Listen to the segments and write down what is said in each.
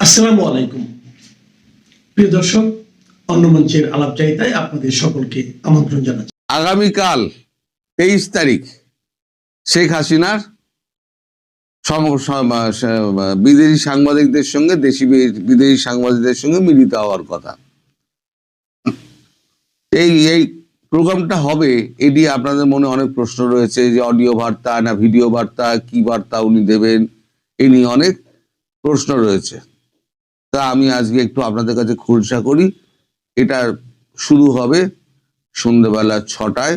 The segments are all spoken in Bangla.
আসসালামু আলাইকুম প্রিয় দর্শক, অন্য মঞ্চের আলাপচারিতায় আপনাদের সকলকে আমন্ত্রণ জানাচ্ছি। আগামীকাল 23 তারিখ শেখ হাসিনার বিদেশি সাংবাদিকদের সঙ্গে দেশি বিদেশি সাংবাদিকদের সঙ্গে মিলিত হওয়ার কথা। এই প্রোগ্রামটা হবে, এটি আপনাদের মনে অনেক প্রশ্ন রয়েছে যে অডিও বার্তা না ভিডিও বার্তা, কি বার্তা উনি দেবেন, এ নিয়ে অনেক প্রশ্ন রয়েছে। তা আমি আজকে একটু আপনাদের কাছে খোলসা করি। এটা শুরু হবে সন্ধ্যেবেলা 6টায়,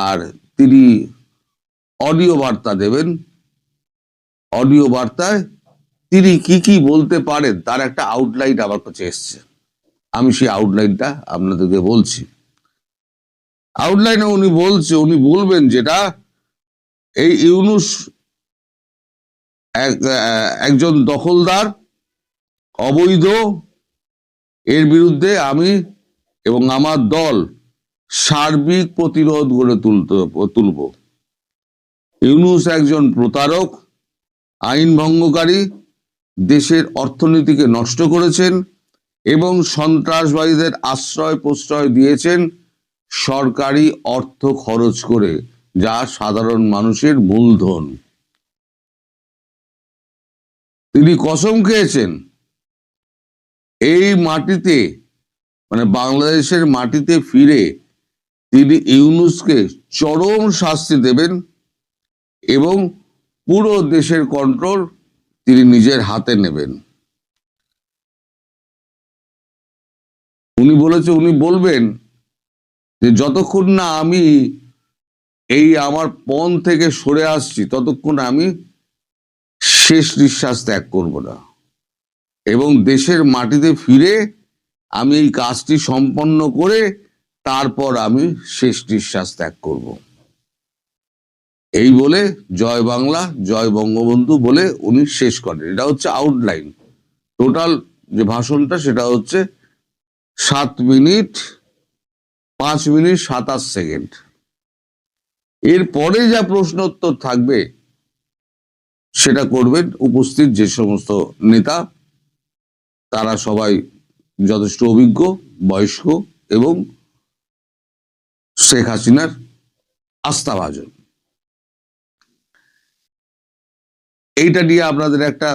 আর তিনি অডিও বার্তা দেবেন। অডিও বার্তায় তিনি কি কি বলতে পারেন তার একটা আউটলাইন আমার কাছে এসছে। আমি সেই আউটলাইনটা আপনাদেরকে বলছি। আউটলাইনে উনি বলবেন যেটা, এই ইউনূস একজন দখলদার, অবৈধ, এর বিরুদ্ধে আমি এবং আমার দল সার্বিক প্রতিরোধ গড়ে তুলব। ইউনূস একজন প্রতারক, আইন ভঙ্গকারী, দেশের অর্থনীতিকে নষ্ট করেছেন এবং সন্ত্রাসবাদীদের আশ্রয় প্রশ্রয় দিয়েছেন সরকারি অর্থ খরচ করে, যা সাধারণ মানুষের মূলধন। তিনি কসম খেয়েছেন এই মাটিতে, মানে বাংলাদেশের মাটিতে ফিরে তিনি ইউনূসকে চরম শাস্তি দেবেন এবং পুরো দেশের কন্ট্রোল তিনি নিজের হাতে নেবেন। উনি বলবেন যে যতক্ষণ না আমি এই আমার পণ থেকে সরে আসছি ততক্ষণ আমি শেষ নিঃশ্বাস ত্যাগ করব না, এবং দেশের মাটিতে ফিরে আমি এই কাজটি সম্পন্ন করে তারপর আমি শেষ নিঃশ্বাস ত্যাগ করব। এই বলে জয় বাংলা, জয় বঙ্গবন্ধু বলে উনি শেষ করেন। এটা হচ্ছে আউটলাইন। টোটাল যে ভাষণটা সেটা হচ্ছে 7 মিনিট 5 মিনিট 27 সেকেন্ড। এরপরে যা প্রশ্নোত্তর থাকবে সেটা করবেন উপস্থিত যে সমস্ত নেতা, তারা সবাই যথেষ্ট অভিজ্ঞ, বয়স্ক এবং শেখ হাসিনার আস্থাভাজন। এইটা নিয়ে আপনাদের একটা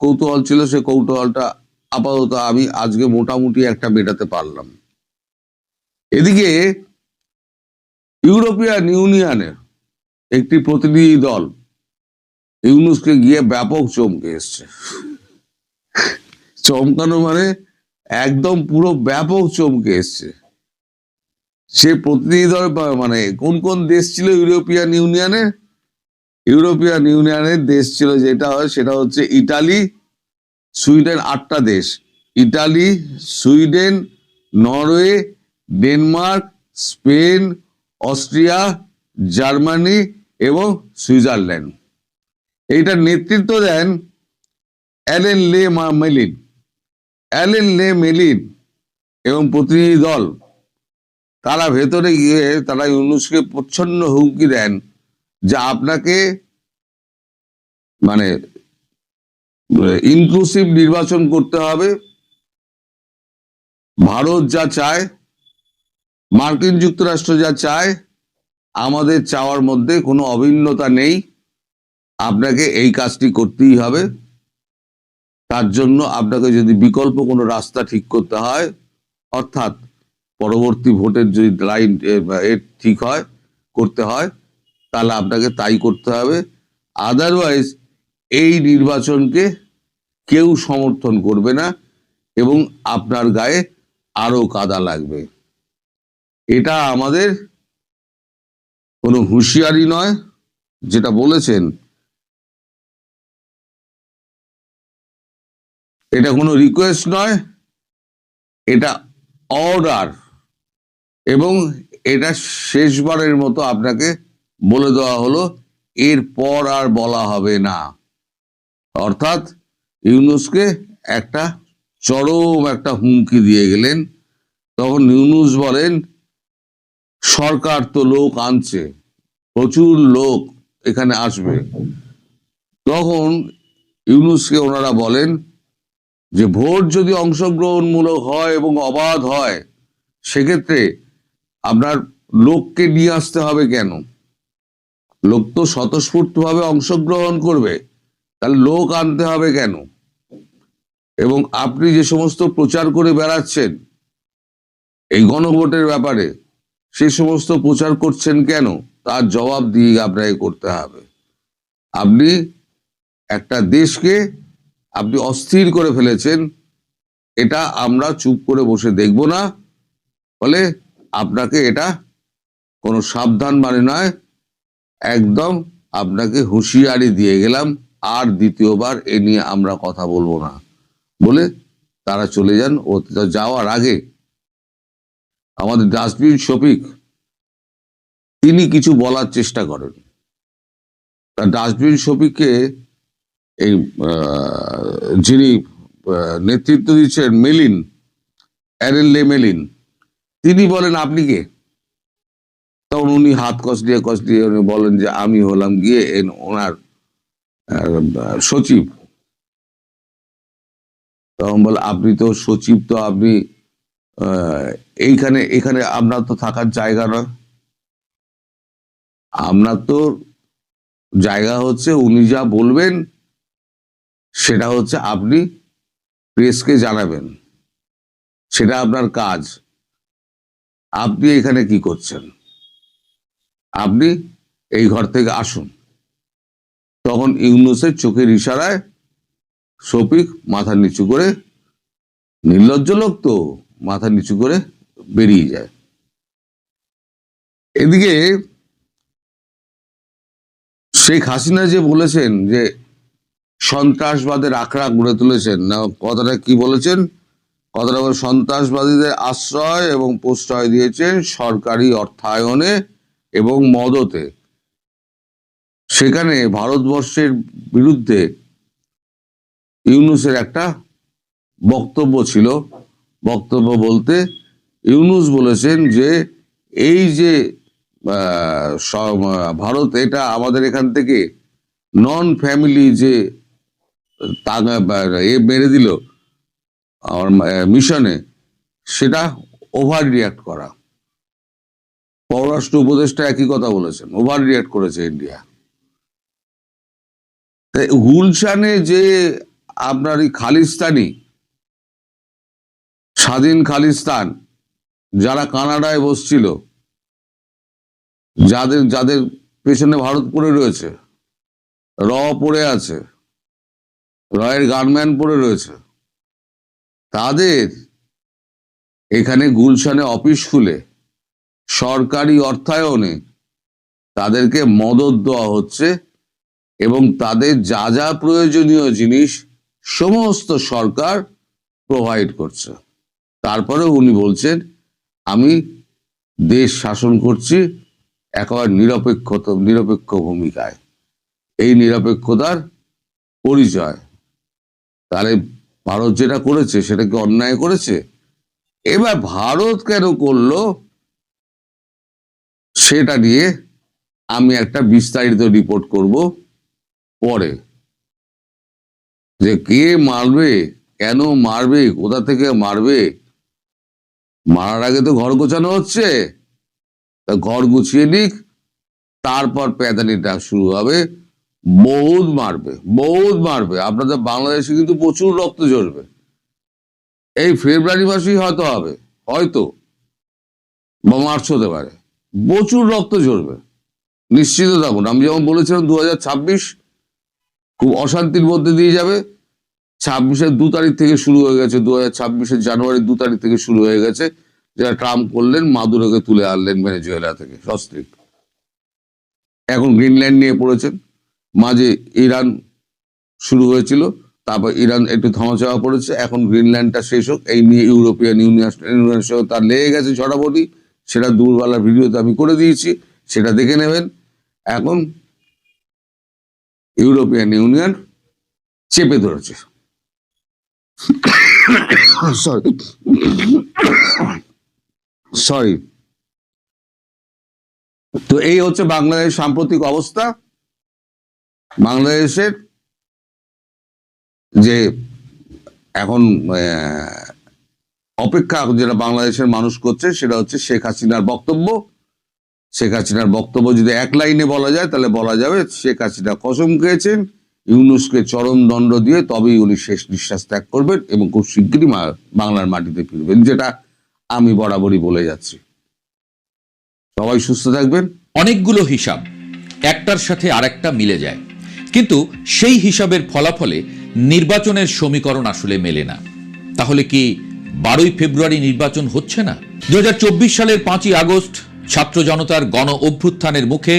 কৌতূহল ছিল, সে কৌতূহলটা আপাতত আমি আজকে মোটামুটি একটা মেটাতে পারলাম। এদিকে ইউরোপিয়ান ইউনিয়নের একটি প্রতিনিধি দল ইউনূসকে গিয়ে ব্যাপক চমকে এসছে। চমকানো মানে একদম পুরো ব্যাপক চমকে এসছে। সে প্রতিনিধি দল মানে কোন কোন দেশ ছিল ইউরোপিয়ান ইউনিয়নে? ইউরোপিয়ান ইউনিয়নের দেশ ছিল যেটা হয় সেটা হচ্ছে ইটালি, সুইডেন, 8টা দেশ। Italy, Sweden, Norway, Denmark, Spain, Austria, Germany এবং সুইজারল্যান্ড। এইটার নেতৃত্ব দেন অ্যালেন লে মেলিন এবং প্রতিনিধি দল। তারা ভেতরে গিয়ে তারা ইউনূসকে প্রচ্ছন্ন হুমকি দেন যে আপনাকে মানে ইনক্লুসিভ নির্বাচন করতে হবে। ভারত যা চায়, মার্কিন যুক্তরাষ্ট্র যা চায়, আমাদের চাওয়ার মধ্যে কোনো অভিন্নতা নেই। আপনাকে এই কাজটি করতেই হবে। তার জন্য আপনাকে যদি বিকল্প কোনো রাস্তা ঠিক করতে হয়, অর্থাৎ পরবর্তী ভোটের যদি লাইন ঠিক হয়, করতে হয়, তাহলে আপনাকে তাই করতে হবে। আদারওয়াইজ এই নির্বাচনকে কেউ সমর্থন করবে না এবং আপনার গায়ে আরো কাদা লাগবে। এটা আমাদের কোনো হুঁশিয়ারি নয়, যেটা বলেছেন এটা কোনো রিকোয়েস্ট নয়, এটা অর্ডার। এবং এটা শেষবারের মতো আপনাকে বলে দেওয়া হলো, এরপর আর বলা হবে না। অর্থাৎ ইউনূসকে একটা চরম একটা হুমকি দিয়ে গেলেন। তখন ইউনূস বলেন, সরকার তো লোক আনছে, প্রচুর লোক এখানে আসবে। তখন ইউনূসকে ওনারা বলেন যে ভোট যদি অংশগ্রহণমূলক হয় এবং অবাধ হয়, সেক্ষেত্রে আপনার লোককে নিয়ে আসতে হবে কেন? লোক তো স্বতঃস্ফূর্তভাবে অংশগ্রহণ করবে, তাহলে লোক আনতে হবে কেন? এবং আপনি যে সমস্ত প্রচার করে বেড়াচ্ছেন এই গণভোটের ব্যাপারে, সেই সমস্ত প্রচার করছেন কেন? তার জবাব দিয়ে আপনাকে করতে হবে। আপনি একটা দেশকে আপনি অস্থির করে ফেলেছেন, এটা আমরা চুপ করে বসে দেখব না। ফলে আপনাকে এটা কোনো সাবধান মানে নয়, একদম আপনাকে হুঁশিয়ারি দিয়ে গেলাম, আর দ্বিতীয়বার এ নিয়ে আমরা কথা বলবো না বলে তারা চলে যান। ও যাওয়ার আগে আমাদের ডাস্টবিন শফিক তিনি কিছু বলার চেষ্টা করেন। তার ডাস্টবিন শফিককে এই যিনি নেতৃত্ব দিচ্ছেন মেলিন, অ্যারেলে মেলিন, তিনি বলেন আপনি কে? তখন উনি হাত কষলিয়ে উনি বলেন যে আমি হলাম গিয়ে ওনার সচিব। তখন বলে আপনি তো সচিব, তো আপনি এখানে আপনার তো থাকার জায়গা নয়। আপনার তো জায়গা হচ্ছে উনি যা বলবেন সেটা হচ্ছে আপনি প্রেসকে জানাবেন, সেটা আপনার কাজ। আপনি এখানে কি করছেন? আপনি এই ঘর থেকে আসুন। তখন ইউনূসের চোখের ইশারায় শফিক মাথা নিচু করে, নির্লজ্জ লোক তো, মাথা নিচু করে বেরিয়ে যায়। এদিকে শেখ হাসিনা যে বলেছেন যে সন্ত্রাসবাদের আখড়া গড়ে তুলেছেন, না কথাটা কি বলেছেন? কথাটা সন্ত্রাসবাদীদের আশ্রয় এবং প্রশ্রয় দিয়েছেন সরকারি অর্থায়নে এবং মদতে। সেখানে ভারতবর্ষের বিরুদ্ধে ইউনূসের একটা বক্তব্য ছিল। বক্তব্য বলতে ইউনূস বলেছেন যে এই যে ভারত এটা আমাদের এখান থেকে নন ফ্যামিলি যে মেরে দিল আমার মিশনে, সেটা ওভার রিয়াক্ট করা। পররাষ্ট্র উপদেষ্টা একই কথা বলেছেন, ওভার রিয়াক্ট করেছে ইন্ডিয়া। গুলশানে যে আপনার এই খালিস্তানি স্বাধীন খালিস্তান যারা কানাডায় বসছিল, যাদের যাদের পেছনে ভারত পড়ে রয়েছে, র পড়ে আছে, রয়ের গানম্যান পড়ে রয়েছে, তাদের এখানে গুলশানে অফিস খুলে সরকারি অর্থায়নে তাদেরকে মদত দেওয়া হচ্ছে এবং তাদের যা যা প্রয়োজনীয় জিনিস সমস্ত সরকার প্রোভাইড করছে। তারপরে উনি বলছেন আমি দেশ শাসন করছি একেবারে নিরপেক্ষ ভূমিকায়। এই নিরপেক্ষতার পরিচয়। তাহলে ভারত যেটা করেছে সেটা কি অন্যায় করেছে? এবার ভারত কেন করলো সেটা নিয়ে আমি একটা বিস্তারিত রিপোর্ট করব পরে। যে কে মারবে, কেন মারবে, কোথা থেকে মারবে, মারার আগে তো ঘর গোছানো হচ্ছে, তা ঘর গুছিয়ে নিক, তারপর প্যাদানিটা শুরু হবে। বহুত মারবে, বহুত মারবে। আপনাদের বাংলাদেশে কিন্তু প্রচুর রক্ত ঝরবে। এই ফেব্রুয়ারি মাসেই হয়তো হবে, হয়তো বা মার্চ হতে পারে। প্রচুর রক্ত ঝরবে, নিশ্চিত থাকুন। আমি যেমন বলেছিলাম 2026 খুব অশান্তির মধ্যে দিয়ে যাবে। 26-এর 2 তারিখ থেকে শুরু হয়ে গেছে, 2026-এর জানুয়ারির 2 তারিখ থেকে শুরু হয়ে গেছে। যারা ট্রাম্প করলেন, মাদুরোকে তুলে আনলেন ভেনেজুয়েলা থেকে সস্ত্রীক। এখন গ্রিনল্যান্ড নিয়ে পড়েছেন। মাঝে ইরান শুরু হয়েছিল, তারপর ইরান একটু থামাচাওয়া পড়েছে, এখন গ্রিনল্যান্ডটা শেষ হোক এই নিয়ে ইউরোপিয়ান ইউনিয়নের সঙ্গে তার লেগে গেছে ঝড়াবটি। সেটা দূরবেলার ভিডিওতে আমি করে দিয়েছি, সেটা দেখে নেবেন। এখন ইউরোপিয়ান ইউনিয়ন চেপে ধরেছে। সরি। তো এই হচ্ছে বাংলাদেশের সাম্প্রতিক অবস্থা। বাংলাদেশের যে এখন অপেক্ষা যেটা বাংলাদেশের মানুষ করছে সেটা হচ্ছে শেখ হাসিনার বক্তব্য। শেখ হাসিনার বক্তব্য যদি এক লাইনে বলা যায় তাহলে বলা যাবে শেখ হাসিনা কসম খেয়েছেন ইউনূসকে চরম দণ্ড দিয়ে তবেই উনি শেষ নিঃশ্বাস ত্যাগ করবেন এবং খুব শিগগিরই বাংলার মাটিতে ফিরবেন, যেটা আমি বরাবরই বলে যাচ্ছি। সবাই সুস্থ থাকবেন। অনেকগুলো হিসাব একটার সাথে আরেকটা মিলে যায়, কিন্তু সেই হিসাবের ফলাফলে নির্বাচনের সমীকরণ আসলে মেলে না। তাহলে কি 12ই ফেব্রুয়ারি নির্বাচন হচ্ছে না? 2024 সালের 5ই আগস্ট ছাত্র জনতার গণ অভ্যুত্থানের মুখে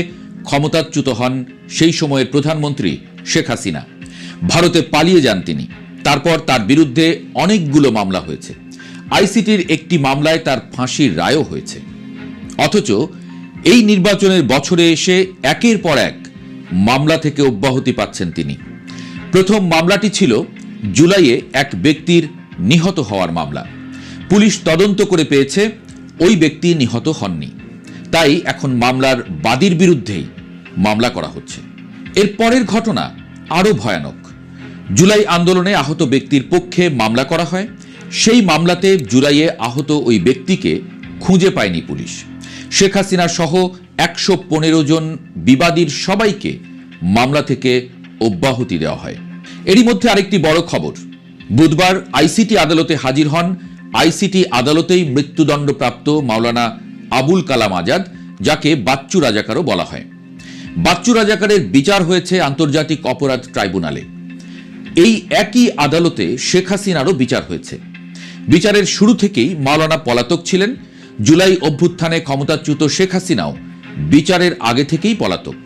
ক্ষমতাচ্যুত হন সেই সময়ের প্রধানমন্ত্রী শেখ হাসিনা। ভারতে পালিয়ে যান তিনি। তারপর তার বিরুদ্ধে অনেকগুলো মামলা হয়েছে। আইসিটির একটি মামলায় তার ফাঁসির রায়ও হয়েছে। অথচ এই নির্বাচনের বছরে এসে একের পর এক মামলা থেকে অব্যাহতি পাচ্ছেন তিনি। প্রথম মামলাটি ছিল জুলাইয়ে এক ব্যক্তির নিহত হওয়ার মামলা। পুলিশ তদন্ত করে পেয়েছে ওই ব্যক্তি নিহত হননি, তাই এখন মামলার বাদীর বিরুদ্ধেই মামলা করা হচ্ছে। এর পরের ঘটনা আরও ভয়ানক। জুলাই আন্দোলনে আহত ব্যক্তির পক্ষে মামলা করা হয়। সেই মামলাতে জুলাইয়ে আহত ওই ব্যক্তিকে খুঁজে পায়নি পুলিশ। শেখ হাসিনা সহ 115 জন বিবাদীর সবাইকে মামলা থেকে অব্যাহতি দেওয়া হয়। এরই মধ্যে আরেকটি বড় খবর, বুধবার আইসিটি আদালতে হাজির হন আইসিটি আদালতেই মৃত্যুদণ্ডপ্রাপ্ত মাওলানা আবুল কালাম আজাদ, যাকে বাচ্চু রাজাকারও বলা হয়। বাচ্চু রাজাকারের বিচার হয়েছে আন্তর্জাতিক অপরাধ ট্রাইব্যুনালে। এই একই আদালতে শেখ হাসিনারও বিচার হয়েছে। বিচারের শুরু থেকেই মাওলানা পলাতক ছিলেন। জুলাই অভ্যুত্থানে ক্ষমতাচ্যুত শেখ হাসিনাও বিচারের আগে থেকেই পলাতক।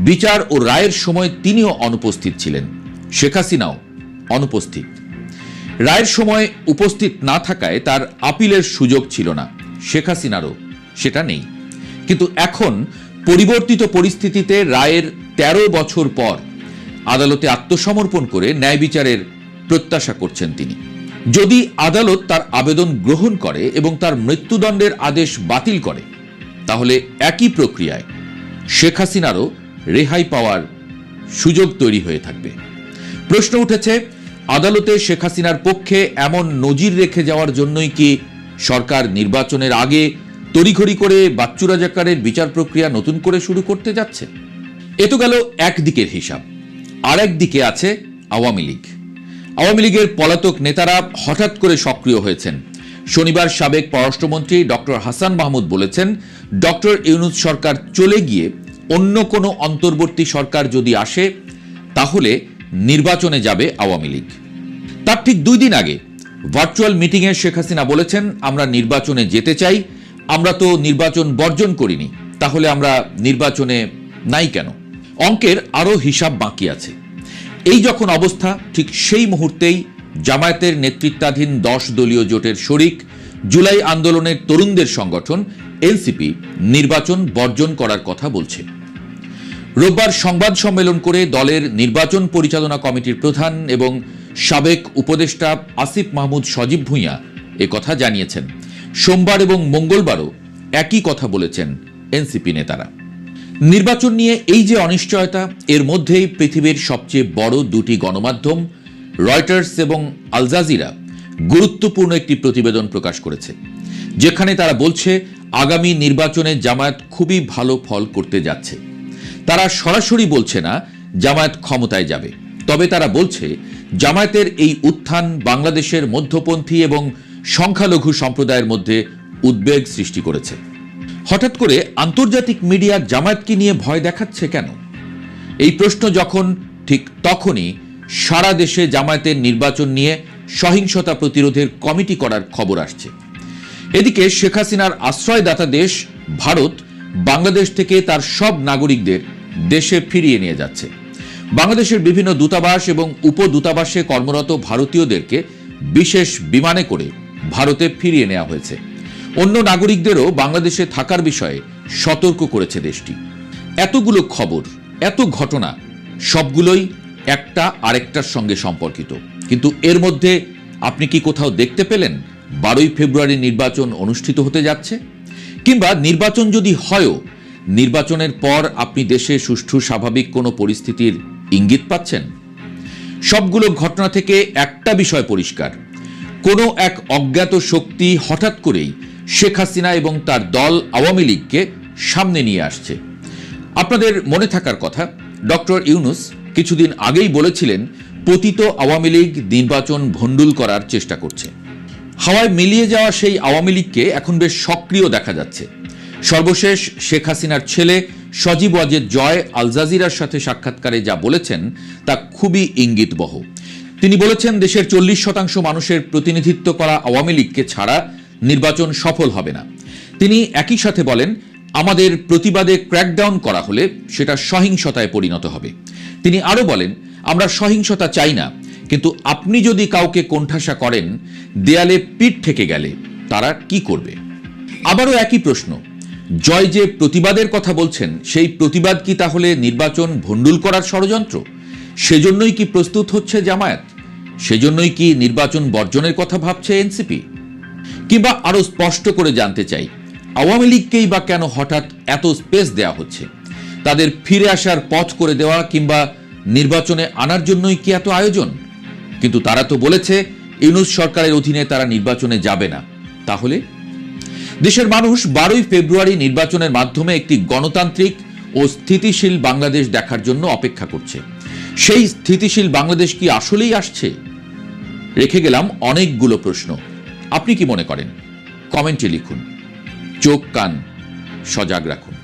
বিচার ও রায়ের সময় তিনিও অনুপস্থিত ছিলেন, শেখ হাসিনাও অনুপস্থিত। রায়ের সময় উপস্থিত না থাকায় তার আপিলের সুযোগ ছিল না, শেখ হাসিনারও সেটা নেই। কিন্তু এখন পরিবর্তিত পরিস্থিতিতে রায়ের 13 বছর পর আদালতে আত্মসমর্পণ করে ন্যায় বিচারের প্রত্যাশা করছেন তিনি। যদি আদালত তার আবেদন গ্রহণ করে এবং তার মৃত্যুদণ্ডের আদেশ বাতিল করে, তাহলে একই প্রক্রিয়ায় শেখ হাসিনারও রেহাই পাওয়ার সুযোগ তৈরি হয়ে থাকবে। প্রশ্ন উঠেছে, আদালতে শেখ হাসিনার পক্ষে এমন নজির রেখে যাওয়ার জন্যই কি সরকার নির্বাচনের আগে তড়িঘড়ি করে বাচ্চু রাজাকারের বিচার প্রক্রিয়া নতুন করে শুরু করতে যাচ্ছে? এ তো গেল একদিকের হিসাব। আর একদিকে আছে আওয়ামী লীগ। আওয়ামী লীগের পলাতক নেতারা হঠাৎ করে সক্রিয় হয়েছেন। শনিবার সাবেক পররাষ্ট্রমন্ত্রী ডক্টর হাসান মাহমুদ বলেছেন, ডক্টর ইউনূস সরকার চলে গিয়ে অন্য কোনো অন্তর্বর্তী সরকার যদি আসে তাহলে নির্বাচনে যাবে আওয়ামী লীগ। তার ঠিক 2 দিন আগে ভার্চুয়াল মিটিংয়ে শেখ হাসিনা বলেছেন, আমরা নির্বাচনে যেতে চাই, আমরা তো নির্বাচন বর্জন করিনি, তাহলে আমরা নির্বাচনে নাই কেন? অঙ্কের আরও হিসাব বাকি আছে। এই যখন অবস্থা, ঠিক সেই মুহূর্তেই জামায়াতের নেতৃত্বাধীন 10 দলীয় জোটের শরিক জুলাই আন্দোলনের তরুণদের সংগঠন এনসিপি নির্বাচন বর্জন করার কথা বলছে। রোববার সংবাদ সম্মেলন করে দলের নির্বাচন পরিচালনা কমিটির প্রধান এবং সাবেক উপদেষ্টা আসিফ মাহমুদ সজীব ভুঁইয়া একথা জানিয়েছেন। সোমবার এবং মঙ্গলবারও একই কথা বলেছেন এনসিপি নেতারা। নির্বাচন নিয়ে এই যে অনিশ্চয়তা, এর মধ্যেই পৃথিবীর সবচেয়ে বড় 2টি গণমাধ্যম রয়টার্স এবং আল জাজিরা গুরুত্বপূর্ণ একটি প্রতিবেদন প্রকাশ করেছে, যেখানে তারা বলছে আগামী নির্বাচনে জামায়াত খুবই ভালো ফল করতে যাচ্ছে। তারা সরাসরি বলছে না জামায়াত ক্ষমতায় যাবে, তবে তারা বলছে জামায়াতের এই উত্থান বাংলাদেশের মধ্যপন্থী এবং সংখ্যালঘু সম্প্রদায়ের মধ্যে উদ্বেগ সৃষ্টি করেছে। হঠাৎ করে আন্তর্জাতিক মিডিয়া জামায়াতকে নিয়ে ভয় দেখাচ্ছে কেন? এই প্রশ্ন যখন, ঠিক তখনই সারা দেশে জামায়াতের নির্বাচন নিয়ে সহিংসতা প্রতিরোধের কমিটি করার খবর আসছে। এদিকে শেখ হাসিনার আশ্রয়দাতা দেশ ভারত বাংলাদেশ থেকে তার সব নাগরিকদের দেশে ফিরিয়ে নিয়ে যাচ্ছে। বাংলাদেশের বিভিন্ন দূতাবাস এবং উপদূতাবাসে কর্মরত ভারতীয়দেরকে বিশেষ বিমানে করে ভারতে ফিরিয়ে নেওয়া হয়েছে। অন্য নাগরিকদেরও বাংলাদেশে থাকার বিষয়ে সতর্ক করেছে দেশটি। এতগুলো খবর, এত ঘটনা, সবগুলোই একটা আরেকটার সঙ্গে সম্পর্কিত। কিন্তু এর মধ্যে আপনি কি কোথাও দেখতে পেলেন 12ই ফেব্রুয়ারি নির্বাচন অনুষ্ঠিত হতে যাচ্ছে? কিংবা নির্বাচন যদি হয়ও, নির্বাচনের পর আপনি দেশে সুষ্ঠু স্বাভাবিক কোনো পরিস্থিতির ইঙ্গিত পাচ্ছেন? সবগুলো ঘটনা থেকে একটা বিষয় পরিষ্কার, কোনো এক অজ্ঞাত শক্তি হঠাৎ করেই শেখ হাসিনা এবং তার দল আওয়ামী লীগকে সামনে নিয়ে আসছে। আপনাদের মনে থাকার কথা, ডক্টর ইউনূস কিছুদিন আগেই বলেছিলেন পতিত আওয়ামী লীগ নির্বাচন ভণ্ডুল করার চেষ্টা করছে। হাওয়ায় মিলিয়ে যাওয়া সেই আওয়ামী লীগকে এখন বেশ সক্রিয় দেখা যাচ্ছে। সর্বশেষ শেখ হাসিনার ছেলে সজীব ওয়াজেদ জয় আল জাজিরার সাথে সাক্ষাৎকারে যা বলেছেন তা খুবই ইঙ্গিতবহ। তিনি বলেছেন দেশের 40% মানুষের প্রতিনিধিত্ব করা আওয়ামী লীগকে ছাড়া নির্বাচন সফল হবে না। তিনি একই সাথে বলেন, আমাদের প্রতিবাদে ক্র্যাকডাউন করা হলে সেটা সহিংসতায় পরিণত হবে। তিনি আরো বলেন, আমরা সহিংসতা চাই না, কিন্তু আপনি যদি কাউকে কোণঠাসা করেন, দেয়ালে পিঠ ঠেকে গেলে তারা কি করবে? আবারও একই প্রশ্ন, জয় যে প্রতিবাদের কথা বলছেন, সেই প্রতিবাদ কি তাহলে নির্বাচন ভণ্ডুল করার ষড়যন্ত্র? সেজন্যই কি প্রস্তুত হচ্ছে জামায়াত? সেজন্যই কি নির্বাচন বর্জনের কথা ভাবছে এনসিপি? কিংবা আরো স্পষ্ট করে জানতে চাই, আওয়ামী লীগকেই বা কেন হঠাৎ এত স্পেস দেওয়া হচ্ছে? তাদের ফিরে আসার পথ করে দেওয়া কিংবা নির্বাচনে আনার জন্যই কি এত আয়োজন? কিন্তু তারা তো বলেছে ইউনূস সরকারের অধীনে তারা নির্বাচনে যাবে না। তাহলে দেশের মানুষ 12ই ফেব্রুয়ারি নির্বাচনের মাধ্যমে একটি গণতান্ত্রিক ও স্থিতিশীল বাংলাদেশ দেখার জন্য অপেক্ষা করছে। সেই স্থিতিশীল বাংলাদেশ কি আসলেই আসছে? রেখে গেলাম অনেকগুলো প্রশ্ন। আপনি কি মনে করেন? কমেন্টে লিখুন। চোখ কান সজাগ রাখুন।